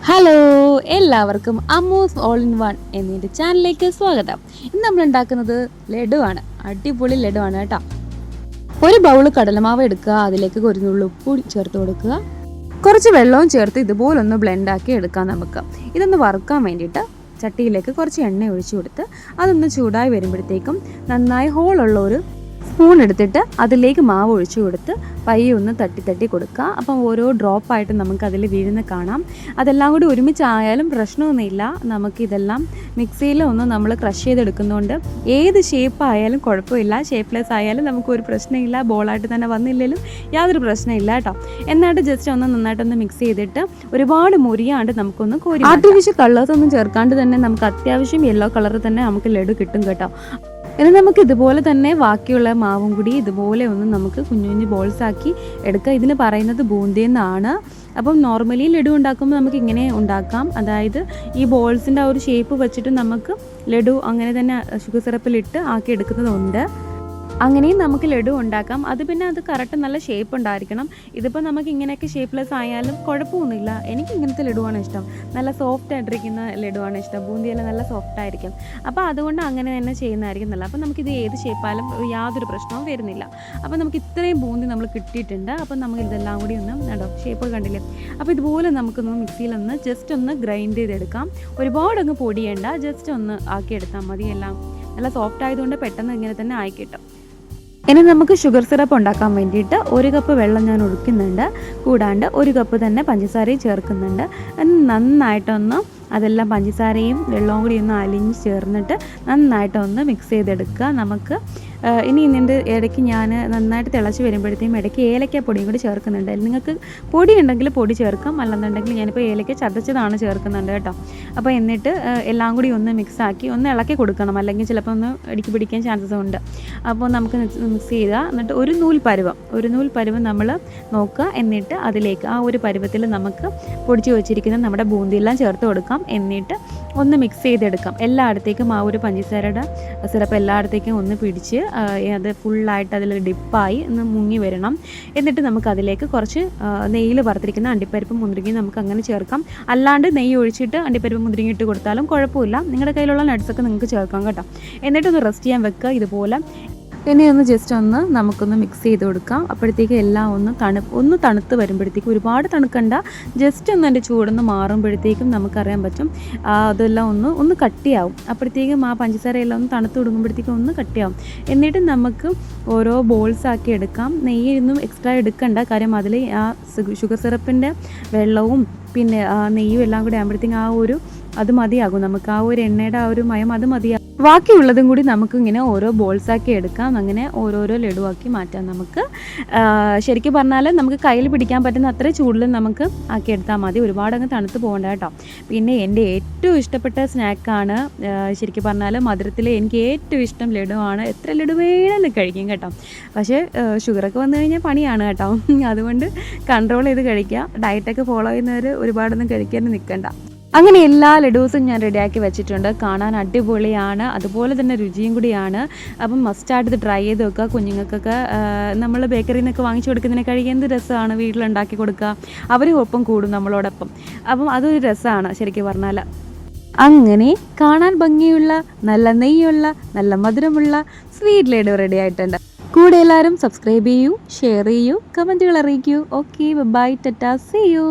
Hello, എല്ലാവർക്കും അമ്മൂസ് all in one എന്നീൻ്റെ ചാനലിലേക്ക് സ്വാഗതം. ഇന്ന് നമ്മൾ ഉണ്ടാക്കുന്നത് ലഡുവാണ്. അടിപൊളി ലഡുവാണ് കേട്ടോ. ഒരു ബൗൾ കടലമാവ് എടുക്കുക, അതിലേക്ക് ഒരു നുള്ളി ഉപ്പ് ചേർത്ത് കൊടുക്കുക, കുറച്ച് വെള്ളവും ചേർത്ത് ഇതുപോലൊന്ന് ബ്ലെൻഡാക്കി എടുക്കാം. നമുക്ക് ഇതൊന്ന് വറുക്കാൻ വേണ്ടിയിട്ട് ചട്ടിയിലേക്ക് കുറച്ച് എണ്ണ ഒഴിച്ചു കൊടുത്ത് അതൊന്ന് ചൂടായി വരുമ്പോഴത്തേക്കും നന്നായി ഹോളുള്ള ഒരു സ്പൂൺ എടുത്തിട്ട് അതിലേക്ക് മാവ് ഒഴിച്ചു കൊടുത്ത് പയ്യെ ഒന്ന് തട്ടി കൊടുക്കുക. അപ്പം ഓരോ ഡ്രോപ്പായിട്ട് നമുക്കതിൽ വീഴുന്ന കാണാം. അതെല്ലാം കൂടി ഒരുമിച്ചായാലും പ്രശ്നമൊന്നുമില്ല. നമുക്കിതെല്ലാം മിക്സിയിൽ ഒന്ന് നമ്മൾ ക്രഷ് ചെയ്തെടുക്കുന്നതുകൊണ്ട് ഏത് ഷേപ്പായാലും കുഴപ്പമില്ല. ഷേപ്പ്ലെസ് ആയാലും നമുക്കൊരു പ്രശ്നമില്ല. ബോളായിട്ട് തന്നെ വന്നില്ലെങ്കിലും യാതൊരു പ്രശ്നമില്ല കേട്ടോ. എന്നിട്ട് ജസ്റ്റ് ഒന്ന് നന്നായിട്ടൊന്ന് മിക്സ് ചെയ്തിട്ട് ഒരുപാട് മുരിയാണ്ട് നമുക്കൊന്ന് കോരി ആർട്ടിഫിഷ്യൽ കളേഴ്സ് ഒന്നും ചേർക്കാണ്ട് തന്നെ നമുക്ക് അത്യാവശ്യം യെല്ലോ കളർ തന്നെ നമുക്ക് ലഡു കിട്ടും കേട്ടോ. ഇനി നമുക്ക് ഇതുപോലെ തന്നെ ബാക്കിയുള്ള മാവും കൂടി ഇതുപോലെ ഒന്ന് നമുക്ക് കുഞ്ഞു കുഞ്ഞു ബോൾസ് ആക്കി എടുക്കുക. ഇതിന് പറയുന്നത് ബൂന്തി എന്നാണ്. അപ്പം നോർമലി ലഡു ഉണ്ടാക്കുമ്പോൾ നമുക്ക് ഇങ്ങനെ ഉണ്ടാക്കാം. അതായത് ഈ ബോൾസിൻ്റെ ആ ഒരു ഷേപ്പ് വെച്ചിട്ട് നമുക്ക് ലഡു അങ്ങനെ തന്നെ ഷുഗർ സിറപ്പിലിട്ട് ആക്കി എടുക്കുന്നതുണ്ട്. അങ്ങനെയും നമുക്ക് ലഡു ഉണ്ടാക്കാം. അത് പിന്നെ അത് കറക്റ്റ് നല്ല ഷേപ്പ് ഉണ്ടായിരിക്കണം. ഇതിപ്പോൾ നമുക്ക് ഇങ്ങനെയൊക്കെ ഷേപ്പ്ലെസ് ആയാലും കുഴപ്പമൊന്നുമില്ല. എനിക്ക് ഇങ്ങനത്തെ ലഡുവാണ് ഇഷ്ടം. നല്ല സോഫ്റ്റ് ആയിട്ടിരിക്കുന്ന ലഡുവാണ് ഇഷ്ടം. ബൂന്തിയെല്ലാം നല്ല സോഫ്റ്റ് ആയിരിക്കും. അപ്പോൾ അതുകൊണ്ട് അങ്ങനെ തന്നെ ചെയ്യുന്നതായിരിക്കും നല്ലത്. അപ്പോൾ നമുക്കിത് ഏത് ഷേപ്പായാലും യാതൊരു പ്രശ്നവും വരുന്നില്ല. അപ്പോൾ നമുക്ക് ഇത്രയും ബൂന്തി നമ്മൾ കിട്ടിയിട്ടുണ്ട്. അപ്പോൾ നമുക്ക് ഇതെല്ലാം കൂടി ഒന്ന് കേട്ടോ ഷേപ്പ് കണ്ടില്ലേ. അപ്പോൾ ഇതുപോലെ നമുക്കൊന്ന് മിക്സിയിലൊന്ന് ജസ്റ്റ് ഒന്ന് ഗ്രൈൻഡ് ചെയ്തെടുക്കാം. ഒരുപാട് അങ്ങ് പൊടിയേണ്ട, ജസ്റ്റ് ഒന്ന് ആക്കിയെടുത്താൽ മതി. എല്ലാം നല്ല സോഫ്റ്റ് ആയതുകൊണ്ട് പെട്ടെന്ന് ഇങ്ങനെ തന്നെ ആയി കിട്ടും. ഇനി നമുക്ക് ഷുഗർ സിറപ്പ് ഉണ്ടാക്കാൻ വേണ്ടിയിട്ട് 1 കപ്പ് വെള്ളം ഞാൻ ഒഴിക്കുന്നുണ്ട്. കൂടാണ്ട് 1 കപ്പ് തന്നെ പഞ്ചസാരയും ചേർക്കുന്നുണ്ട്. നന്നായിട്ടൊന്ന് അതെല്ലാം പഞ്ചസാരയും വെള്ളവും കൂടി ഒന്ന് അലിഞ്ഞ് ചേർന്നിട്ട് നന്നായിട്ടൊന്ന് മിക്സ് ചെയ്തെടുക്കുക. നമുക്ക് ഇനി ഇതിൻ്റെ ഇടയ്ക്ക് ഞാൻ നന്നായിട്ട് തിളച്ച് വരുമ്പോഴത്തേക്കും ഇടയ്ക്ക് ഏലക്ക പൊടിയും കൂടി ചേർക്കുന്നുണ്ട്. നിങ്ങൾക്ക് പൊടി ഉണ്ടെങ്കിൽ പൊടി ചേർക്കാം, അല്ലെന്നുണ്ടെങ്കിൽ ഞാനിപ്പോൾ ഏലക്ക ചതച്ചതാണ് ചേർക്കുന്നുണ്ട് കേട്ടോ. അപ്പോൾ എന്നിട്ട് എല്ലാം കൂടി ഒന്ന് മിക്സാക്കി ഒന്ന് ഇളക്കി കൊടുക്കണം, അല്ലെങ്കിൽ ചിലപ്പോൾ ഒന്ന് ഇടിക്ക് പിടിക്കാൻ ചാൻസസ് ഉണ്ട്. അപ്പോൾ നമുക്ക് മിക്സ് ചെയ്യുക. എന്നിട്ട് ഒരു നൂൽ പരുവം നമ്മൾ നോക്കുക. എന്നിട്ട് അതിലേക്ക് ആ ഒരു പരുവത്തിൽ നമുക്ക് പൊടിച്ച് വെച്ചിരിക്കുന്ന നമ്മുടെ ബൂന്തിയെല്ലാം ചേർത്ത് കൊടുക്കാം. എന്നിട്ട് ഒന്ന് മിക്സ് ചെയ്തെടുക്കാം. എല്ലായിടത്തേക്കും ആ ഒരു പഞ്ചസാരയുടെ സിറപ്പ് എല്ലായിടത്തേക്കും ഒന്ന് പിടിച്ച് അത് ഫുള്ളായിട്ട് അതിൽ ഡിപ്പായി ഒന്ന് മുങ്ങി വരണം. എന്നിട്ട് നമുക്ക് അതിലേക്ക് കുറച്ച് നെയ്യിൽ വറുത്തിരിക്കുന്ന അണ്ടിപ്പരിപ്പും മുന്തിരിങ്ങയും നമുക്ക് അങ്ങനെ ചേർക്കാം. അല്ലാണ്ട് നെയ്യ് ഒഴിച്ചിട്ട് അണ്ടിപ്പരിപ്പ് മുന്തിരിങ്ങ ഇട്ട് കൊടുത്താലും കുഴപ്പമില്ല. നിങ്ങളുടെ കയ്യിലുള്ള നട്ട്സൊക്കെ നിങ്ങൾക്ക് ചേർക്കാം കേട്ടോ. എന്നിട്ടൊന്ന് റെസ്റ്റ് ചെയ്യാൻ വെക്കുക ഇതുപോലെ. ഇനി ഒന്ന് ജസ്റ്റ് ഒന്ന് നമുക്കൊന്ന് മിക്സ് ചെയ്ത് കൊടുക്കാം. അപ്പോഴത്തേക്ക് എല്ലാം ഒന്ന് തണുത്ത് വരുമ്പോഴത്തേക്കും, ഒരുപാട് തണുക്കണ്ട, ജസ്റ്റ് ഒന്ന് അതിൻ്റെ ചൂടൊന്ന് മാറുമ്പോഴത്തേക്കും നമുക്കറിയാൻ പറ്റും അതെല്ലാം ഒന്ന് കട്ടിയാവും. അപ്പോഴത്തേക്കും ആ പഞ്ചസാരയെല്ലാം ഒന്ന് തണുത്ത് കൊടുക്കുമ്പോഴത്തേക്കും ഒന്ന് കട്ടിയാവും. എന്നിട്ട് നമുക്ക് ഓരോ ബോൾസ് ആക്കി എടുക്കാം. നെയ്യൊന്നും എക്സ്ട്രാ എടുക്കണ്ട, കാര്യം അതിൽ ആ ഷുഗർ സിറപ്പിൻ്റെ വെള്ളവും പിന്നെ നെയ്യും എല്ലാം കൂടി ആകുമ്പോഴത്തേക്കും അത് മതിയാകും. നമുക്ക് ആ ഒരു എണ്ണയുടെ ആ ഒരു മയം അത് മതിയാകും. ബാക്കിയുള്ളതും കൂടി നമുക്ക് ഇങ്ങനെ ഓരോ ബോൾസാക്കി എടുക്കാം. അങ്ങനെ ഓരോരോ ലഡുവാക്കി മാറ്റാം. നമുക്ക് ശരിക്കും പറഞ്ഞാൽ നമുക്ക് കയ്യിൽ പിടിക്കാൻ പറ്റുന്ന അത്ര ചൂടിൽ നമുക്ക് ആക്കിയെടുത്താൽ മതി. ഒരുപാടങ്ങ് തണുത്ത് പോകണ്ട കേട്ടോ. പിന്നെ എൻ്റെ ഏറ്റവും ഇഷ്ടപ്പെട്ട സ്നാക്കാണ് ശരിക്കും പറഞ്ഞാൽ മധുരത്തിൽ എനിക്ക് ഏറ്റവും ഇഷ്ടം ലഡുവാണ്. എത്ര ലഡു വേണമെന്ന് കഴിക്കും കേട്ടോ. പക്ഷേ ഷുഗറൊക്കെ വന്നു കഴിഞ്ഞാൽ പണിയാണ് കേട്ടോ. അതുകൊണ്ട് കൺട്രോൾ ചെയ്ത് കഴിക്കുക. ഡയറ്റൊക്കെ ഫോളോ ചെയ്യുന്നവർ ഒരുപാടൊന്നും കഴിക്കാൻ നിൽക്കണ്ട. അങ്ങനെ എല്ലാ ലഡൂസും ഞാൻ റെഡിയാക്കി വെച്ചിട്ടുണ്ട്. കാണാൻ അടിപൊളിയാണ്, അതുപോലെ തന്നെ രുചിയും കൂടിയാണ്. അപ്പം മസ്റ്റായിട്ട് ഇത് ട്രൈ ചെയ്ത് വെക്കുക. കുഞ്ഞുങ്ങൾക്കൊക്കെ നമ്മൾ ബേക്കറിയിൽ നിന്നൊക്കെ വാങ്ങിച്ചു കൊടുക്കുന്നതിനേക്കാൾ എന്ത് രസമാണ് വീട്ടിലുണ്ടാക്കി കൊടുക്കുക. അവരും ഒപ്പം കൂടും നമ്മളോടൊപ്പം. അപ്പം അതൊരു രസമാണ് ശരിക്കും പറഞ്ഞാൽ. അങ്ങനെ കാണാൻ ഭംഗിയുള്ള, നല്ല നെയ്യുള്ള, നല്ല മധുരമുള്ള സ്വീറ്റ് ലഡു റെഡി ആയിട്ടുണ്ട്. കൂടെ എല്ലാവരും സബ്സ്ക്രൈബ് ചെയ്യൂ, ഷെയർ ചെയ്യൂ, കമൻറ്റുകൾ അറിയിക്കൂ. Okay, bye, ta ta, see U.